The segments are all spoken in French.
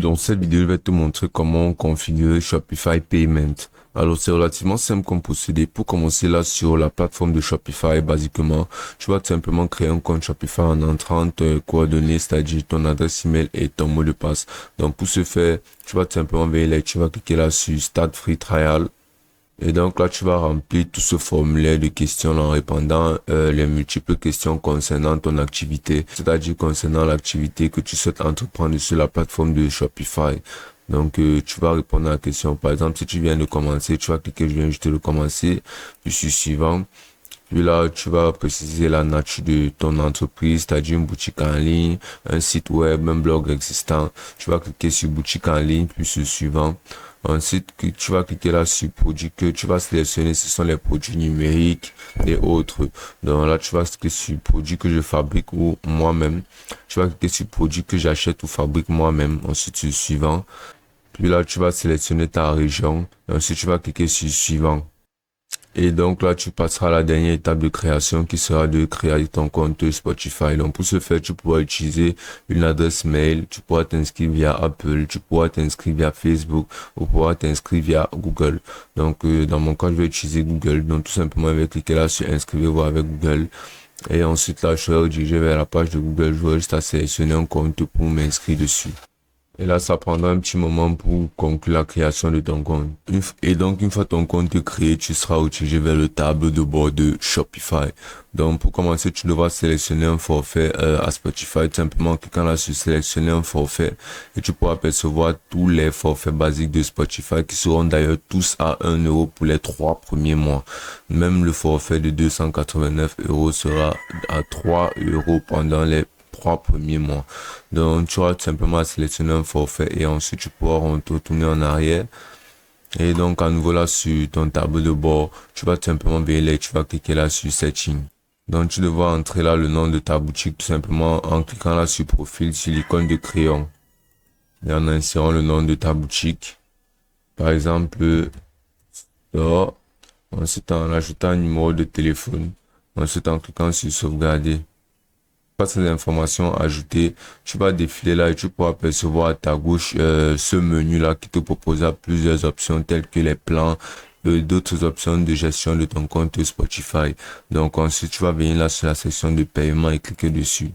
Salut, dans cette vidéo, je vais te montrer comment configurer Shopify Payment. Alors, c'est relativement simple comme procédé. Pour commencer là sur la plateforme de Shopify, basiquement, tu vas tout simplement créer un compte Shopify en entrant tes coordonnées, c'est-à-dire ton adresse email et ton mot de passe. Donc, pour ce faire, tu vas tout simplement venir là, tu vas cliquer là sur Start Free Trial. Et donc là, tu vas remplir tout ce formulaire de questions en répondant les multiples questions concernant ton activité, c'est-à-dire concernant l'activité que tu souhaites entreprendre sur la plateforme de Shopify. Donc, tu vas répondre à la question. Par exemple, si tu viens de commencer, tu vas cliquer je viens juste de commencer, puis sur suivant. Puis là, tu vas préciser la nature de ton entreprise, c'est-à-dire une boutique en ligne, un site web, un blog existant. Tu vas cliquer sur boutique en ligne, puis sur suivant. Ensuite, tu vas cliquer là sur produits que tu vas sélectionner, ce sont les produits numériques et autres. Donc là, tu vas cliquer sur produits que je fabrique ou moi-même. Tu vas cliquer sur produits que j'achète ou fabrique moi-même. Ensuite, sur suivant. Puis là, tu vas sélectionner ta région. Et ensuite, tu vas cliquer sur suivant. Et donc là, tu passeras à la dernière étape de création qui sera de créer ton compte Spotify. Donc pour ce faire, tu pourras utiliser une adresse mail, tu pourras t'inscrire via Apple, tu pourras t'inscrire via Facebook ou pourras t'inscrire via Google. Donc dans mon cas, je vais utiliser Google. Donc tout simplement, je vais cliquer là sur inscrivez-vous avec Google. Et ensuite là, je serai redirigé vers la page de Google. Je vais juste à sélectionner un compte pour m'inscrire dessus. Et là, ça prendra un petit moment pour conclure la création de ton compte. Et donc, une fois ton compte créé, tu seras redirigé vers le tableau de bord de Shopify. Donc, pour commencer, tu devras sélectionner un forfait à Spotify. Tout simplement, en cliquant là sur sélectionner un forfait. Et tu pourras percevoir tous les forfaits basiques de Spotify qui seront d'ailleurs tous à 1 € pour les 3 premiers mois. Même le forfait de 289 € sera à 3 € pendant les 3 premiers mois. Donc, tu auras tout simplement à sélectionner un forfait et ensuite tu pourras retourner en arrière. Et donc, à nouveau là sur ton tableau de bord, tu vas tout simplement venir là, tu vas cliquer là sur Setting. Donc, tu devras entrer là le nom de ta boutique tout simplement en cliquant là sur Profil, sur l'icône de crayon. Et en insérant le nom de ta boutique. Par exemple, Store. Ensuite, en ajoutant un numéro de téléphone. Ensuite, en cliquant sur Sauvegarder. Ces informations ajoutées, tu vas défiler là et tu pourras percevoir à ta gauche ce menu là qui te proposera plusieurs options telles que les plans et d'autres options de gestion de ton compte Spotify. Donc ensuite tu vas venir là sur la section de paiement et cliquer dessus.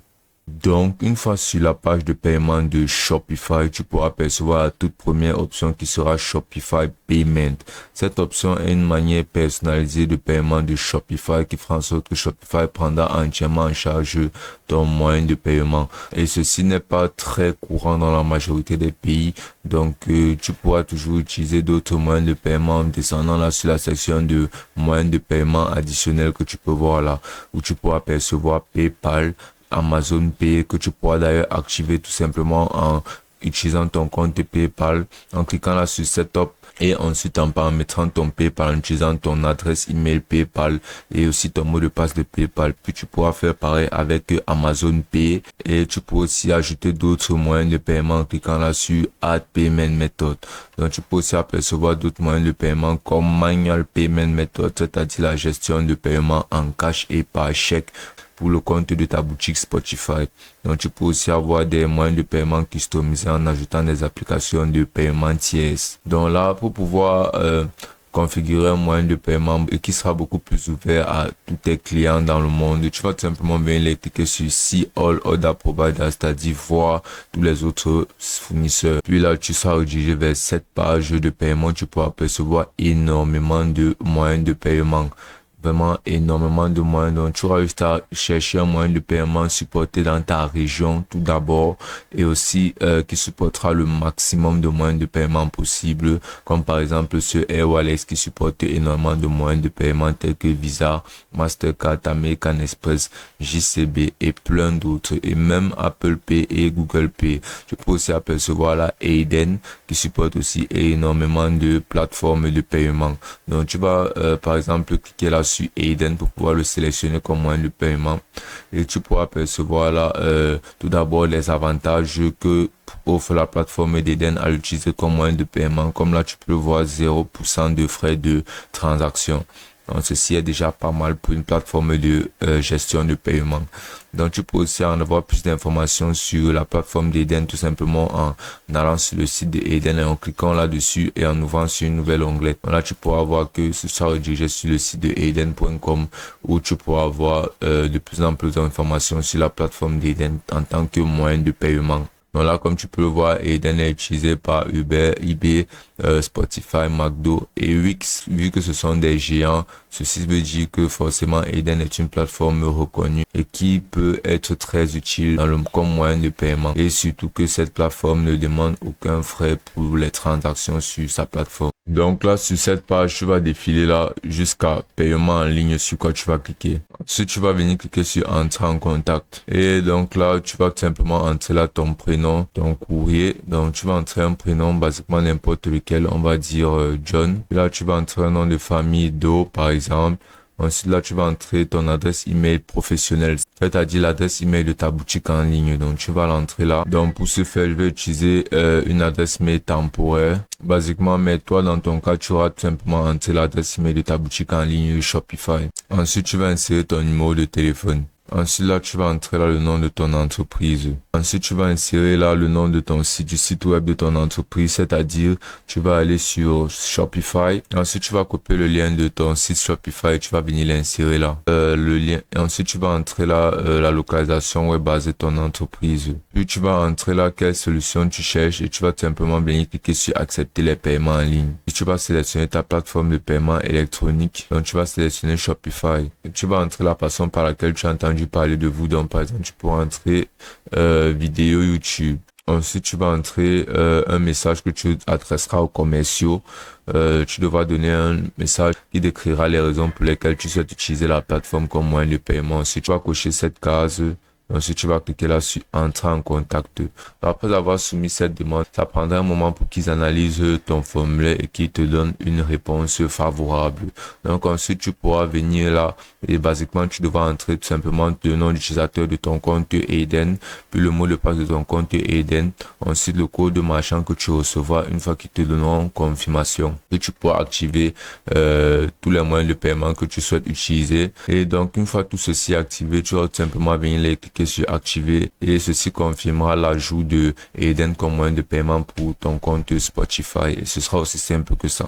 Donc, une fois sur la page de paiement de Shopify, tu pourras percevoir la toute première option qui sera Shopify Payment. Cette option est une manière personnalisée de paiement de Shopify qui fera en sorte que Shopify prendra entièrement en charge ton moyen de paiement. Et ceci n'est pas très courant dans la majorité des pays. Donc, tu pourras toujours utiliser d'autres moyens de paiement en descendant là sur la section de moyens de paiement additionnels que tu peux voir là, où tu pourras percevoir PayPal, Amazon Pay, que tu pourras d'ailleurs activer tout simplement en utilisant ton compte PayPal, en cliquant là sur Setup et ensuite en paramétrant ton PayPal en utilisant ton adresse email PayPal et aussi ton mot de passe de PayPal. Puis tu pourras faire pareil avec Amazon Pay et tu peux aussi ajouter d'autres moyens de paiement en cliquant là sur Add Payment Method. Donc tu peux aussi apercevoir d'autres moyens de paiement comme Manual Payment Method, c'est-à-dire la gestion de paiement en cash et par chèque pour le compte de ta boutique Spotify. Donc tu peux aussi avoir des moyens de paiement customisés en ajoutant des applications de paiement tierces. Donc là, pour pouvoir configurer un moyen de paiement et qui sera beaucoup plus ouvert à tous tes clients dans le monde, tu vas tout simplement venir cliquer sur See All Other Providers, c'est-à-dire voir tous les autres fournisseurs. Puis là, tu seras redirigé vers cette page de paiement. Tu pourras percevoir énormément de moyens de paiement. Vraiment énormément de moyens. Donc tu auras juste à chercher un moyen de paiement supporté dans ta région tout d'abord et aussi qui supportera le maximum de moyens de paiement possible, comme par exemple ce Air Wallet qui supporte énormément de moyens de paiement tels que Visa, Mastercard, American Express, JCB et plein d'autres, et même Apple Pay et Google Pay. Tu peux aussi apercevoir la Aiden qui supporte aussi énormément de plateformes de paiement. Donc tu vas par exemple cliquer là sur Aiden pour pouvoir le sélectionner comme moyen de paiement et tu pourras percevoir là tout d'abord les avantages que offre la plateforme d'Aiden à l'utiliser comme moyen de paiement. Comme là tu peux voir 0% de frais de transaction. Donc, ceci est déjà pas mal pour une plateforme de gestion de paiement. Donc, tu peux aussi en avoir plus d'informations sur la plateforme d'Eden tout simplement en allant sur le site d'Eden et en cliquant là-dessus et en ouvrant sur une nouvelle onglet. Donc là, tu pourras voir que ce sera redirigé sur le site de Eden.com où tu pourras avoir de plus en plus d'informations sur la plateforme d'Eden en tant que moyen de paiement. Donc là, comme tu peux le voir, Eden est utilisé par Uber, eBay, Spotify, McDo et Wix. Vu que ce sont des géants, ceci veut dire que forcément Eden est une plateforme reconnue et qui peut être très utile comme moyen de paiement. Et surtout que cette plateforme ne demande aucun frais pour les transactions sur sa plateforme. Donc là, sur cette page, tu vas défiler là jusqu'à paiement en ligne sur quoi tu vas cliquer. Ensuite, tu vas venir cliquer sur entrer en contact. Et donc là, tu vas tout simplement entrer là ton prénom, ton courrier. Donc tu vas entrer un prénom, basiquement n'importe lequel, on va dire John. Et là, tu vas entrer un nom de famille Do, par exemple. Ensuite, là, tu vas entrer ton adresse email professionnelle, c'est-à-dire l'adresse email de ta boutique en ligne. Donc, tu vas l'entrer là. Donc, pour ce faire, je vais utiliser une adresse mail temporaire. Basiquement, mais toi, dans ton cas, tu auras tout simplement entré l'adresse email de ta boutique en ligne Shopify. Ensuite, tu vas insérer ton numéro de téléphone. Ensuite, là, tu vas entrer là le nom de ton entreprise. Ensuite, tu vas insérer là le nom de ton site, du site web de ton entreprise, c'est-à-dire, tu vas aller sur Shopify. Ensuite, tu vas copier le lien de ton site Shopify, tu vas venir l'insérer là, le lien. Et ensuite, tu vas entrer là la localisation où est basée ton entreprise. Puis, tu vas entrer là quelle solution tu cherches et tu vas tout simplement venir cliquer sur accepter les paiements en ligne. Puis, tu vas sélectionner ta plateforme de paiement électronique. Donc, tu vas sélectionner Shopify. Et tu vas entrer la façon par laquelle tu as entendu parler de vous. Donc, par exemple, tu pourras entrer vidéo YouTube. Ensuite, tu vas entrer un message que tu adresseras aux commerciaux. Tu devras donner un message qui décrira les raisons pour lesquelles tu souhaites utiliser la plateforme comme moyen de paiement. Ensuite, tu vas cocher cette case. Ensuite, tu vas cliquer là sur entrer en contact. Après avoir soumis cette demande, ça prendra un moment pour qu'ils analysent ton formulaire et qu'ils te donnent une réponse favorable. Donc ensuite, tu pourras venir là et basiquement, tu devras entrer tout simplement le nom d'utilisateur de ton compte Eden, puis le mot de passe de ton compte Eden, ensuite le code de marchand que tu recevras une fois qu'ils te donneront confirmation. Et tu pourras activer tous les moyens de paiement que tu souhaites utiliser. Et donc, une fois tout ceci activé, tu vas tout simplement venir les cliquer sur activer et ceci confirmera l'ajout de Eden comme moyen de paiement pour ton compte Spotify et ce sera aussi simple que ça.